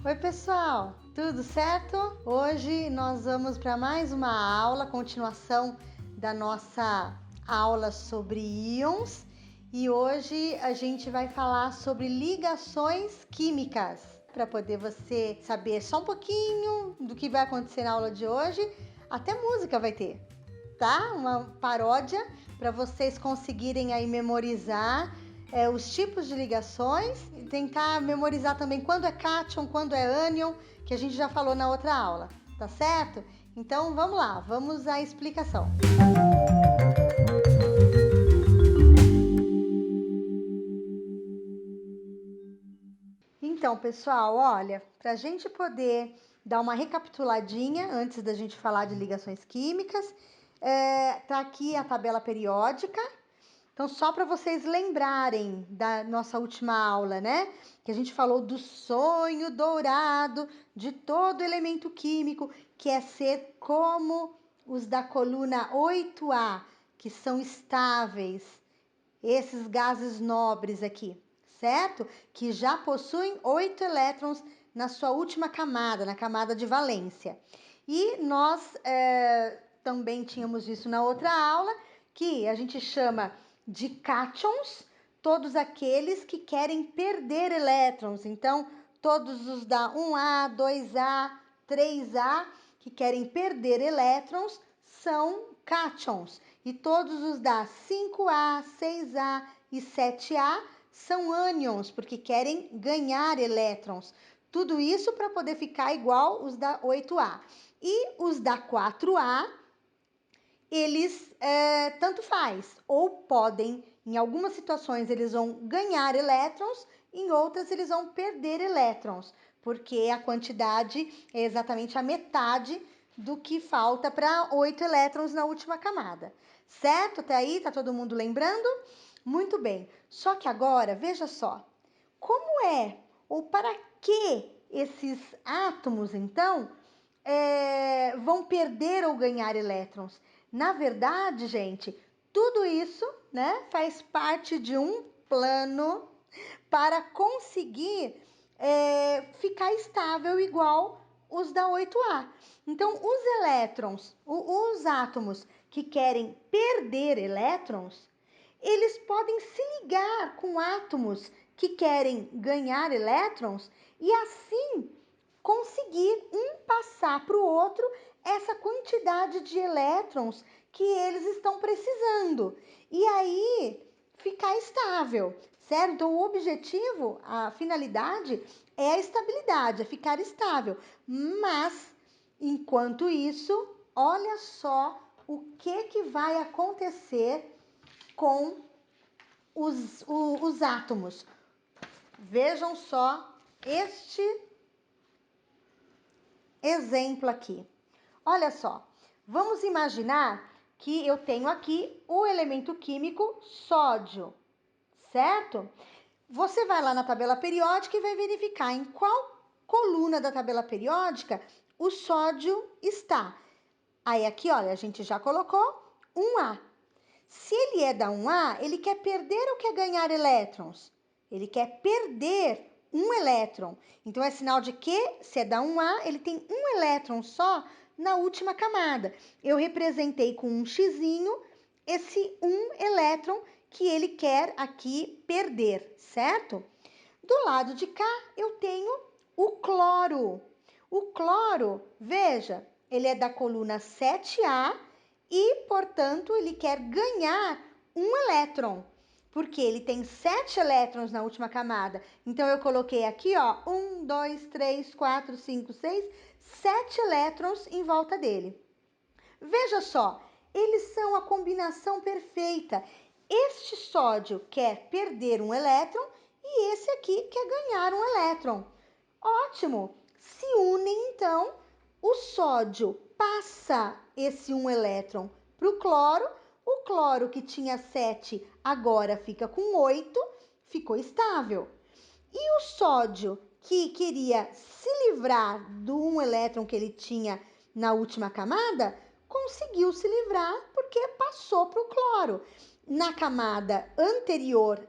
Oi pessoal, tudo certo? Hoje nós vamos para mais uma aula, continuação da nossa aula sobre íons, e hoje a gente vai falar sobre ligações químicas. Para poder você saber só um pouquinho do que vai acontecer na aula de hoje, até música vai ter, tá? Uma paródia para vocês conseguirem aí memorizar os tipos de ligações e tentar memorizar também quando é cátion, quando é ânion, que a gente já falou na outra aula, tá certo? Então vamos lá, vamos à explicação. Então, pessoal, olha, para a gente poder dar uma recapituladinha antes da gente falar de ligações químicas, tá aqui a tabela periódica. Então, só para vocês lembrarem da nossa última aula, né? Que a gente falou do sonho dourado de todo elemento químico, que é ser como os da coluna 8A, que são estáveis, esses gases nobres aqui, certo? Que já possuem 8 elétrons na sua última camada, na camada de valência. E nós também tínhamos isso na outra aula, que a gente chama de cátions, todos aqueles que querem perder elétrons. Então, todos os da 1A, 2A, 3A, que querem perder elétrons, são cátions. E todos os da 5A, 6A e 7A são ânions, porque querem ganhar elétrons. Tudo isso para poder ficar igual os da 8A. E os da 4A, eles tanto faz, ou podem, em algumas situações eles vão ganhar elétrons, em outras eles vão perder elétrons, porque a quantidade é exatamente a metade do que falta para 8 elétrons na última camada. Certo? Até aí, tá todo mundo lembrando? Muito bem. Só que agora, veja só, como é ou para que esses átomos, então, vão perder ou ganhar elétrons? Na verdade, gente, tudo isso, né, faz parte de um plano para conseguir ficar estável igual os da 8A. Então, os elétrons, os átomos que querem perder elétrons, eles podem se ligar com átomos que querem ganhar elétrons e assim conseguir um passar para o outro essa quantidade de elétrons que eles estão precisando. E aí ficar estável, certo? Então, o objetivo, a finalidade é a estabilidade, é ficar estável. Mas, enquanto isso, olha só o que vai acontecer com os átomos. Vejam só este exemplo aqui. Olha só, vamos imaginar que eu tenho aqui o elemento químico sódio, certo? Você vai lá na tabela periódica e vai verificar em qual coluna da tabela periódica o sódio está. Aí aqui, olha, a gente já colocou 1A. Se ele é da 1A, ele quer perder ou quer ganhar elétrons? Ele quer perder um elétron. Então, é sinal de que, se é da 1A, ele tem um elétron só na última camada. Eu representei com um xizinho esse um elétron que ele quer aqui perder, certo? Do lado de cá, eu tenho o cloro. O cloro, veja, ele é da coluna 7A e, portanto, ele quer ganhar um elétron, porque ele tem 7 elétrons na última camada. Então, eu coloquei aqui, ó, 1, 2, 3, 4, 5, 6, 7 elétrons em volta dele. Veja só, eles são a combinação perfeita. Este sódio quer perder um elétron e esse aqui quer ganhar um elétron. Ótimo! Se unem, então, o sódio passa esse um elétron para o cloro que tinha 7 agora fica com 8, ficou estável. E o sódio que queria se livrar do um elétron que ele tinha na última camada, conseguiu se livrar porque passou para o cloro. Na camada anterior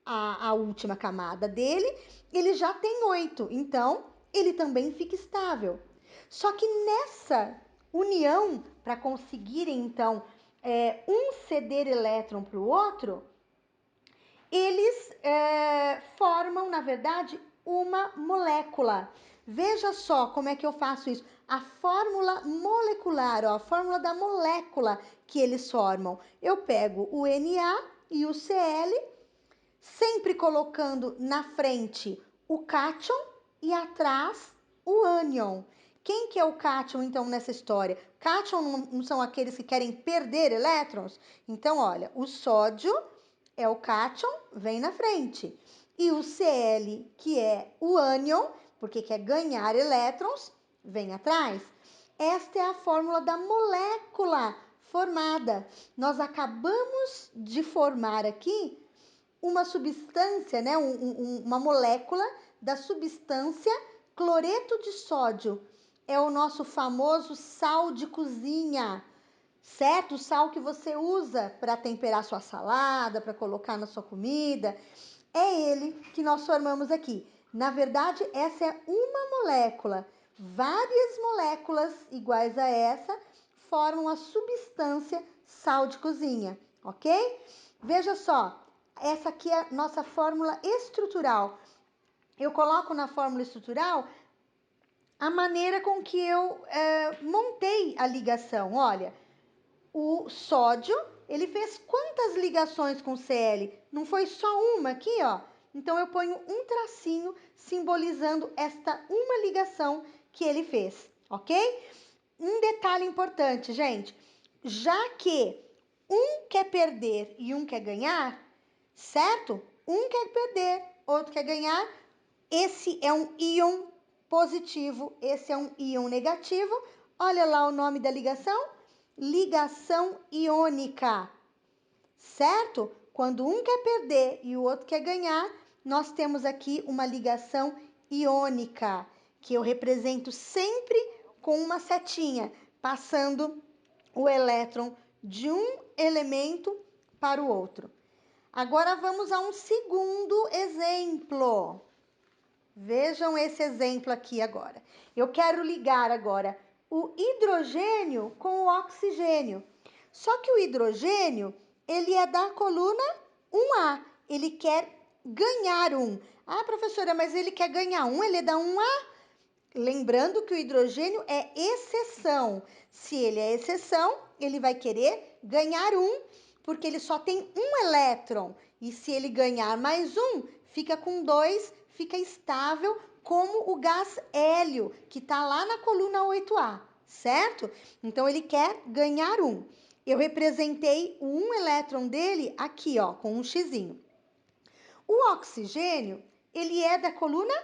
à última camada dele, ele já tem 8, então ele também fica estável. Só que nessa união, para conseguirem, então, um ceder elétron para o outro, eles formam, na verdade, uma molécula. Veja só como é que eu faço isso. A fórmula molecular, ó, a fórmula da molécula que eles formam. Eu pego o Na e o Cl, sempre colocando na frente o cátion e atrás o ânion. Quem que é o cátion, então, nessa história? Cátion não são aqueles que querem perder elétrons? Então, olha, o sódio é o cátion, vem na frente. E o Cl, que é o ânion, porque quer ganhar elétrons, vem atrás. Esta é a fórmula da molécula formada. Nós acabamos de formar aqui uma substância, né, uma molécula da substância cloreto de sódio. É o nosso famoso sal de cozinha, certo? O sal que você usa para temperar sua salada, para colocar na sua comida. É ele que nós formamos aqui. Na verdade, essa é uma molécula. Várias moléculas iguais a essa formam a substância sal de cozinha, ok? Veja só, essa aqui é a nossa fórmula estrutural. Eu coloco na fórmula estrutural a maneira com que eu montei a ligação. Olha, o sódio, ele fez quantas ligações com o Cl? Não foi só uma aqui, ó. Então, eu ponho um tracinho simbolizando esta uma ligação que ele fez, ok? Um detalhe importante, gente. Já que um quer perder e um quer ganhar, certo? Um quer perder, outro quer ganhar. Esse é um íon positivo, esse é um íon negativo. Olha lá o nome da ligação. Ligação iônica, certo? Quando um quer perder e o outro quer ganhar, nós temos aqui uma ligação iônica, que eu represento sempre com uma setinha, passando o elétron de um elemento para o outro. Agora vamos a um segundo exemplo. Vejam esse exemplo aqui agora. Eu quero ligar agora o hidrogênio com o oxigênio. Só que o hidrogênio, ele é da coluna 1A. Ele quer ganhar um. Ah, professora, mas ele quer ganhar um, ele é da 1A? Lembrando que o hidrogênio é exceção. Se ele é exceção, ele vai querer ganhar um, porque ele só tem um elétron. E se ele ganhar mais um, fica com dois, fica estável, como o gás hélio, que está lá na coluna 8A, certo? Então, ele quer ganhar um. Eu representei o um elétron dele aqui, ó, com um xizinho. O oxigênio, ele é da coluna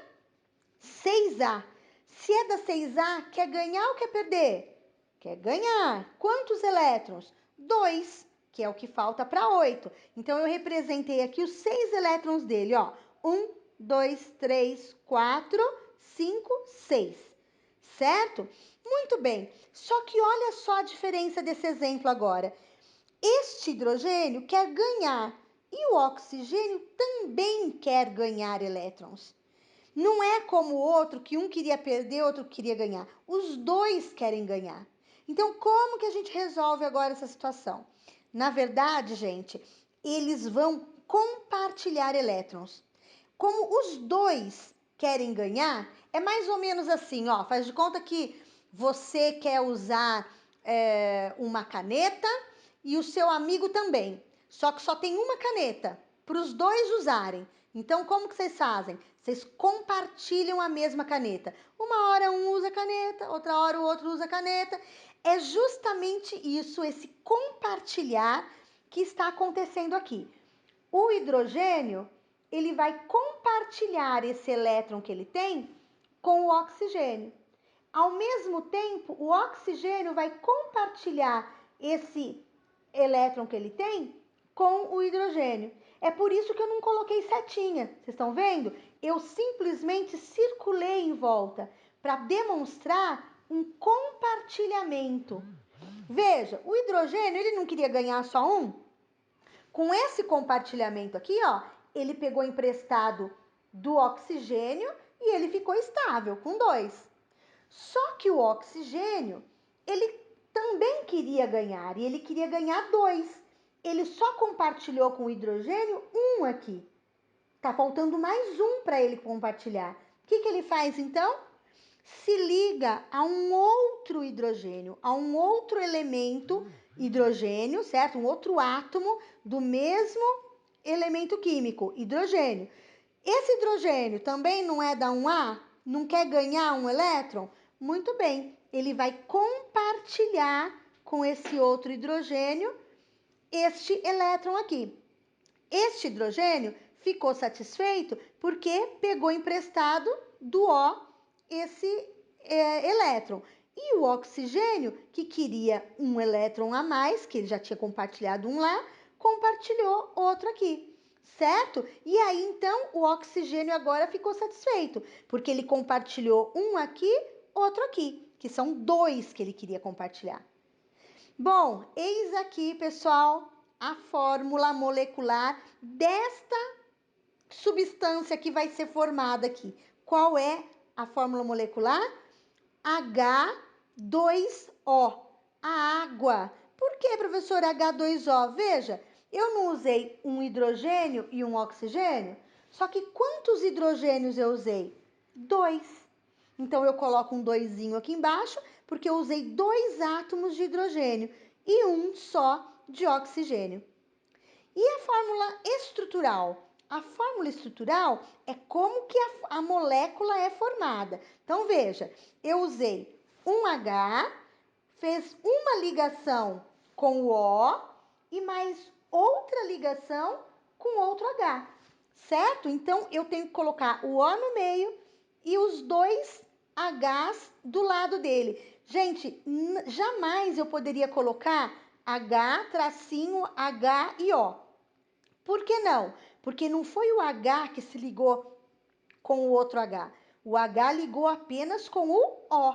6A. Se é da 6A, quer ganhar ou quer perder? Quer ganhar. Quantos elétrons? 2, que é o que falta para 8. Então, eu representei aqui os 6 elétrons dele, ó. 1, 2, 3, 4, 5, 6. Certo? Muito bem. Só que olha só a diferença desse exemplo agora. Este hidrogênio quer ganhar e o oxigênio também quer ganhar elétrons. Não é como o outro, que um queria perder, outro queria ganhar. Os dois querem ganhar. Então, como que a gente resolve agora essa situação? Na verdade, gente, eles vão compartilhar elétrons. Como os dois querem ganhar, é mais ou menos assim, ó. Faz de conta que você quer usar uma caneta e o seu amigo também. Só que só tem uma caneta para os dois usarem. Então, como que vocês fazem? Vocês compartilham a mesma caneta. Uma hora um usa a caneta, outra hora o outro usa a caneta. É justamente isso, esse compartilhar que está acontecendo aqui. O hidrogênio, ele vai compartilhar esse elétron que ele tem com o oxigênio. Ao mesmo tempo, o oxigênio vai compartilhar esse elétron que ele tem com o hidrogênio. É por isso que eu não coloquei setinha. Vocês estão vendo? Eu simplesmente circulei em volta para demonstrar um compartilhamento. Veja, o hidrogênio, ele não queria ganhar só um? Com esse compartilhamento aqui, ó, ele pegou emprestado do oxigênio e ele ficou estável com 2. Só que o oxigênio, ele também queria ganhar, e ele queria ganhar 2. Ele só compartilhou com o hidrogênio 1 aqui. Tá faltando mais 1 para ele compartilhar. O que ele faz então? Se liga a um outro hidrogênio, a um outro elemento hidrogênio, certo? Um outro átomo do mesmo elemento químico, hidrogênio. Esse hidrogênio também não é da 1A? Não quer ganhar um elétron? Muito bem, ele vai compartilhar com esse outro hidrogênio este elétron aqui. Este hidrogênio ficou satisfeito porque pegou emprestado do O esse elétron. E o oxigênio, que queria um elétron a mais, que ele já tinha compartilhado um lá, compartilhou outro aqui, certo? E aí, então, o oxigênio agora ficou satisfeito, porque ele compartilhou um aqui, outro aqui, que são 2 que ele queria compartilhar. Bom, eis aqui, pessoal, a fórmula molecular desta substância que vai ser formada aqui. Qual é a fórmula molecular? H2O, a água. Por que, professor, H2O? Veja, eu não usei um hidrogênio e um oxigênio, só que quantos hidrogênios eu usei? 2. Então, eu coloco um 2zinho aqui embaixo, porque eu usei 2 átomos de hidrogênio e um só de oxigênio. E a fórmula estrutural? A fórmula estrutural é como que a molécula é formada. Então, veja, eu usei um H, fez uma ligação com o O e mais outra ligação com outro H, certo? Então, eu tenho que colocar o O no meio e os 2 Hs do lado dele. Gente, jamais eu poderia colocar H, tracinho, H e O. Por que não? Porque não foi o H que se ligou com o outro H. O H ligou apenas com o O,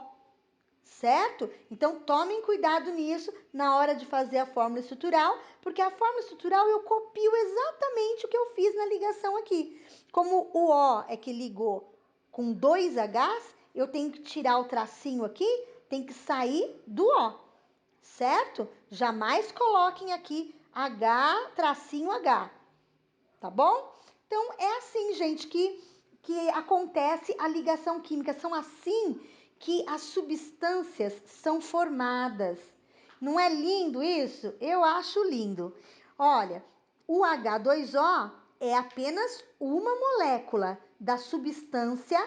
certo? Então, tomem cuidado nisso na hora de fazer a fórmula estrutural, porque a fórmula estrutural eu copio exatamente o que eu fiz na ligação aqui. Como o O é que ligou com 2 Hs, eu tenho que tirar o tracinho aqui, tem que sair do O, certo? Jamais coloquem aqui H, tracinho H. Tá bom? Então, é assim, gente, que acontece a ligação química. São assim que as substâncias são formadas. Não é lindo isso? Eu acho lindo. Olha, o H2O é apenas uma molécula da substância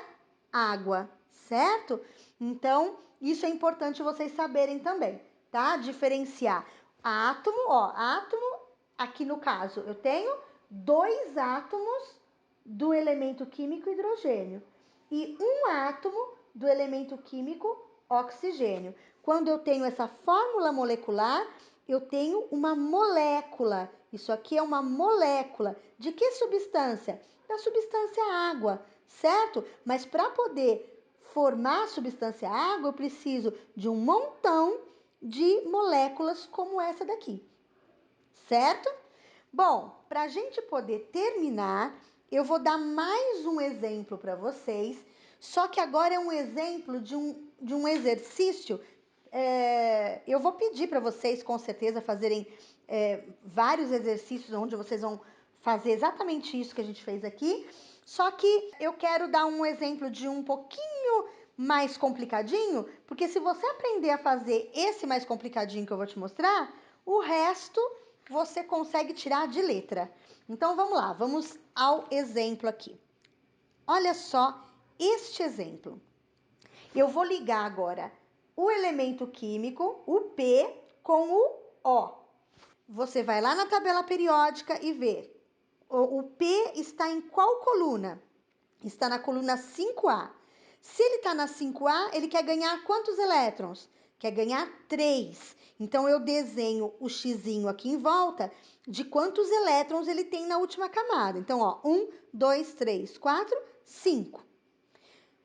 água, certo? Então, isso é importante vocês saberem também, tá? Diferenciar átomo, ó, átomo, aqui no caso, eu tenho 2 átomos do elemento químico hidrogênio e um átomo do elemento químico oxigênio. Quando eu tenho essa fórmula molecular, eu tenho uma molécula. Isso aqui é uma molécula. De que substância? Da substância água, certo? Mas para poder formar a substância água, eu preciso de um montão de moléculas como essa daqui, certo? Bom, para a gente poder terminar, eu vou dar mais um exemplo para vocês, só que agora é um exemplo de um exercício. Eu vou pedir para vocês, com certeza, fazerem vários exercícios onde vocês vão fazer exatamente isso que a gente fez aqui, só que eu quero dar um exemplo de um pouquinho mais complicadinho, porque se você aprender a fazer esse mais complicadinho que eu vou te mostrar, o resto você consegue tirar de letra. Então vamos lá, vamos ao exemplo aqui. Olha só este exemplo. Eu vou ligar agora o elemento químico, o P, com o O. Você vai lá na tabela periódica e vê. O P está em qual coluna? Está na coluna 5A. Se ele está na 5A, ele quer ganhar quantos elétrons? Quer ganhar 3. Então, eu desenho o xizinho aqui em volta de quantos elétrons ele tem na última camada. Então, ó, 1, 2, 3, 4, 5.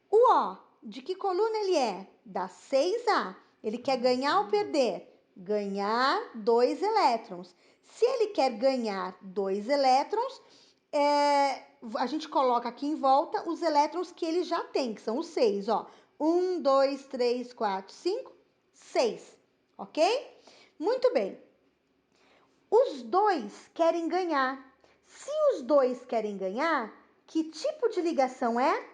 O O, de que coluna ele é? Da 6A. Ele quer ganhar ou perder? Ganhar 2 elétrons. Se ele quer ganhar 2 elétrons, a gente coloca aqui em volta os elétrons que ele já tem, que são os 6, ó. 1, 2, 3, 4, 5, 6, ok? Muito bem. Os dois querem ganhar. Se os dois querem ganhar, que tipo de ligação é?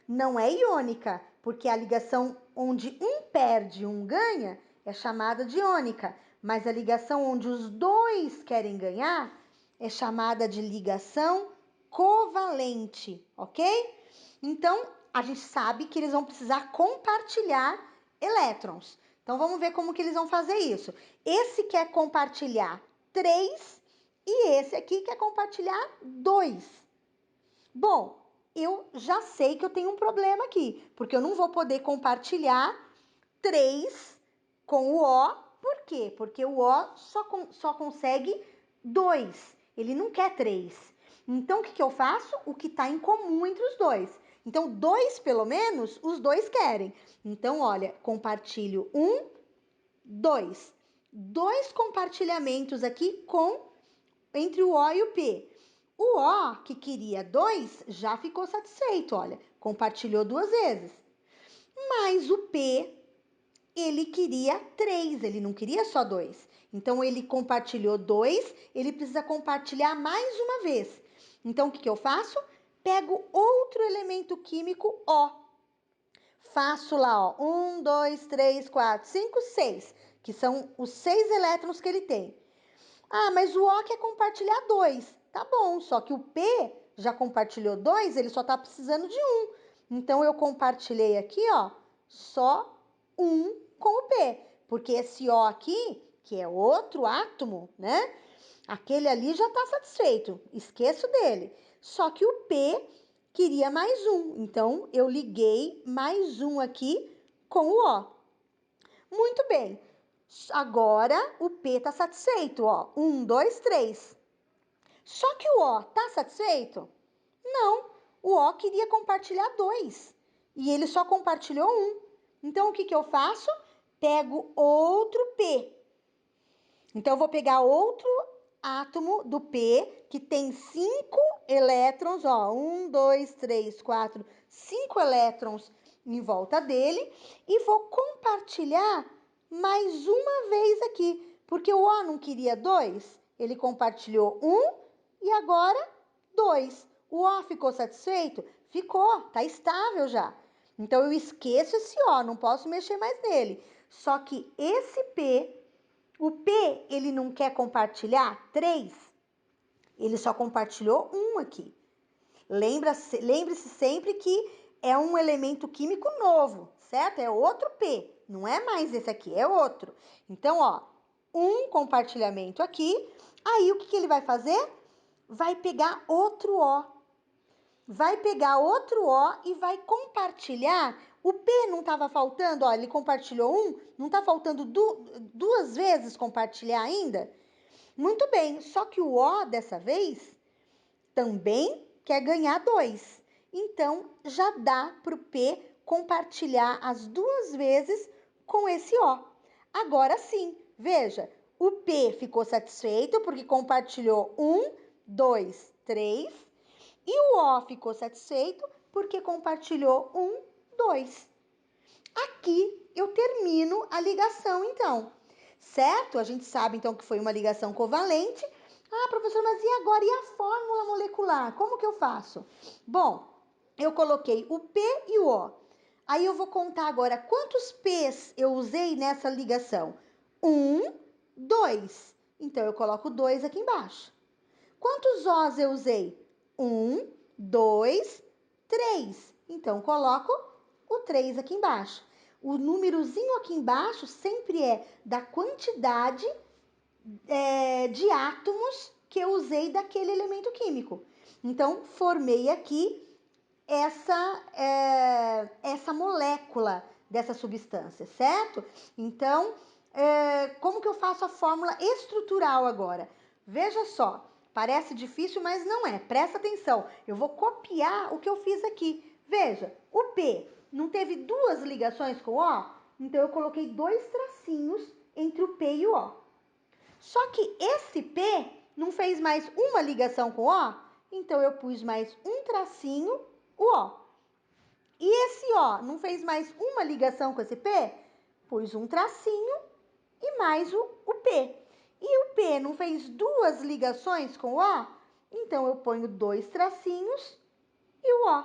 Não é iônica, porque a ligação onde um perde e um ganha é chamada de iônica, mas a ligação onde os dois querem ganhar é chamada de ligação covalente, ok? Então, a gente sabe que eles vão precisar compartilhar elétrons. Então, vamos ver como que eles vão fazer isso. Esse quer compartilhar 3 e esse aqui quer compartilhar 2. Bom, eu já sei que eu tenho um problema aqui, porque eu não vou poder compartilhar 3 com o O. Por quê? Porque o O só consegue 2. Ele não quer 3. Então, o que eu faço? O que está em comum entre os dois. Então, 2, pelo menos, os dois querem. Então, olha, compartilho 1, 2. 2 compartilhamentos aqui entre o O e o P. O O, que queria 2, já ficou satisfeito, olha, compartilhou 2 vezes. Mas o P, ele queria 3, ele não queria só 2. Então, ele compartilhou 2, ele precisa compartilhar mais uma vez. Então, o que eu faço? Pego outro elemento químico O. Faço lá, ó, 1, 2, 3, 4, 5, 6, que são os 6 elétrons que ele tem. Ah, mas o O quer compartilhar 2. Tá bom, só que o P já compartilhou 2, ele só tá precisando de 1. Então, eu compartilhei aqui, ó, só 1 com o P. Porque esse O aqui, que é outro átomo, né? Aquele ali já tá satisfeito, esqueço dele. Só que o P queria mais 1. Então, eu liguei mais 1 aqui com o O. Muito bem. Agora o P está satisfeito, ó. 1, 2, 3. Só que o O está satisfeito? Não. O O queria compartilhar 2 e ele só compartilhou 1. Então, o que eu faço? Pego outro P. Então, eu vou pegar outro átomo do P que tem 5 elétrons, ó. 1, 2, 3, 4, 5 elétrons em volta dele e vou compartilhar mais uma vez aqui, porque o O não queria 2, ele compartilhou 1 e agora 2. O O ficou satisfeito? Ficou, tá estável já. Então, eu esqueço esse O, não posso mexer mais nele. Só que esse P, o P, ele não quer compartilhar 3, ele só compartilhou 1 aqui. Lembre-se sempre que é um elemento químico novo, certo? É outro P, não é mais esse aqui, é outro. Então, ó, um compartilhamento aqui. Aí, o que ele vai fazer? Vai pegar outro O. Vai pegar outro O e vai compartilhar. O P não estava faltando, ó, ele compartilhou 1, não está faltando 2 vezes compartilhar ainda? Muito bem, só que o O dessa vez também quer ganhar 2. Então, já dá para o P compartilhar as 2 vezes com esse O. Agora sim, veja, o P ficou satisfeito porque compartilhou 1, 2, 3. E o O ficou satisfeito porque compartilhou 1, 2. Aqui eu termino a ligação, então. Certo? A gente sabe, então, que foi uma ligação covalente. Ah, professor, mas e agora? E a fórmula molecular? Como que eu faço? Bom, eu coloquei o P e o O. Aí eu vou contar agora quantos P's eu usei nessa ligação. 1, 2. Então, eu coloco 2 aqui embaixo. Quantos Os eu usei? 1, 2, 3. Então, coloco o 3 aqui embaixo. O númerozinho aqui embaixo sempre é da quantidade de átomos que eu usei daquele elemento químico. Então, formei aqui essa molécula dessa substância, certo? Então, como que eu faço a fórmula estrutural agora? Veja só, parece difícil, mas não é. Presta atenção, eu vou copiar o que eu fiz aqui. Veja, o P não teve 2 ligações com o O? Então, eu coloquei 2 tracinhos entre o P e o O. Só que esse P não fez mais uma ligação com O? então eu pus mais um tracinho, o O. E esse O não fez mais uma ligação com esse P? Pus um tracinho e mais o P. E o P não fez duas ligações com o O? Então eu ponho dois tracinhos e o O.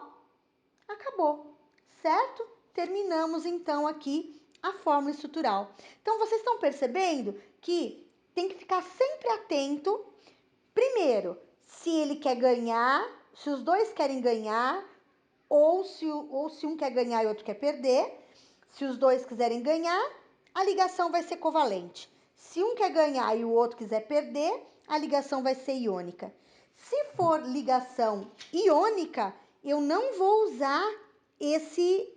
Acabou, certo? Terminamos então aqui a fórmula estrutural. Então vocês estão percebendo que tem que ficar sempre atento. Primeiro, se ele quer ganhar, se os dois querem ganhar, ou se um quer ganhar e outro quer perder. Se os dois quiserem ganhar, a ligação vai ser covalente. Se um quer ganhar e o outro quiser perder, a ligação vai ser iônica. Se for ligação iônica, eu não vou usar esse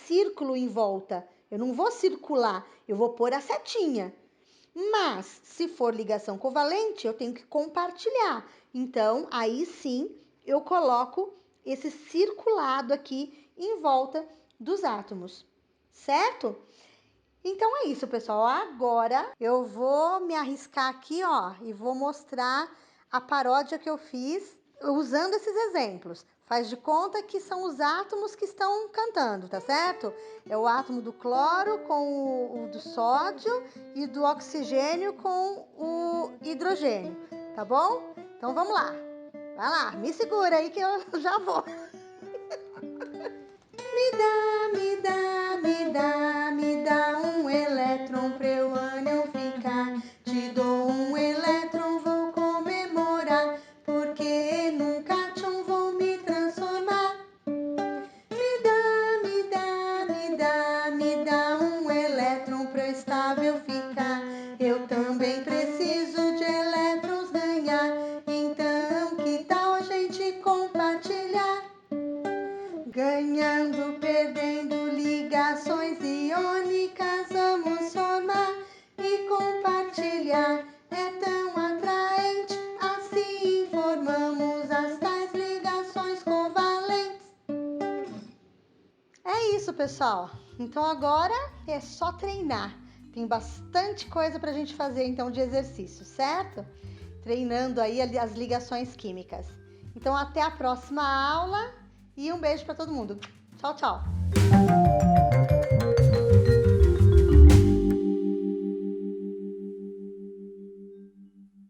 círculo em volta. Eu não vou circular, eu vou pôr a setinha. Mas, se for ligação covalente, eu tenho que compartilhar. Então, aí sim, eu coloco esse circulado aqui em volta dos átomos, certo? Então é isso, pessoal. Agora eu vou me arriscar aqui, ó, e vou mostrar a paródia que eu fiz usando esses exemplos. Faz de conta que são os átomos que estão cantando, tá certo? É o átomo do cloro com o do sódio e do oxigênio com o hidrogênio, tá bom? Então vamos lá. Vai lá, me segura aí que eu já vou. Me dá um elétron pra eu ficar. Te dou um elétron, vou comemorar, porque num cátion vou me transformar. Me dá um elétron pra eu estável ficar. Eu também preciso de elétrons ganhar, então que tal a gente compartilhar? Ganhando, perdendo, ligações iônicas vamos formar e compartilhar. É tão atraente, assim formamos as tais ligações covalentes. É isso, pessoal. Então agora é só treinar. Tem bastante coisa pra gente fazer então de exercício, certo? Treinando aí as ligações químicas. Então até a próxima aula. E um beijo para todo mundo. Tchau, tchau.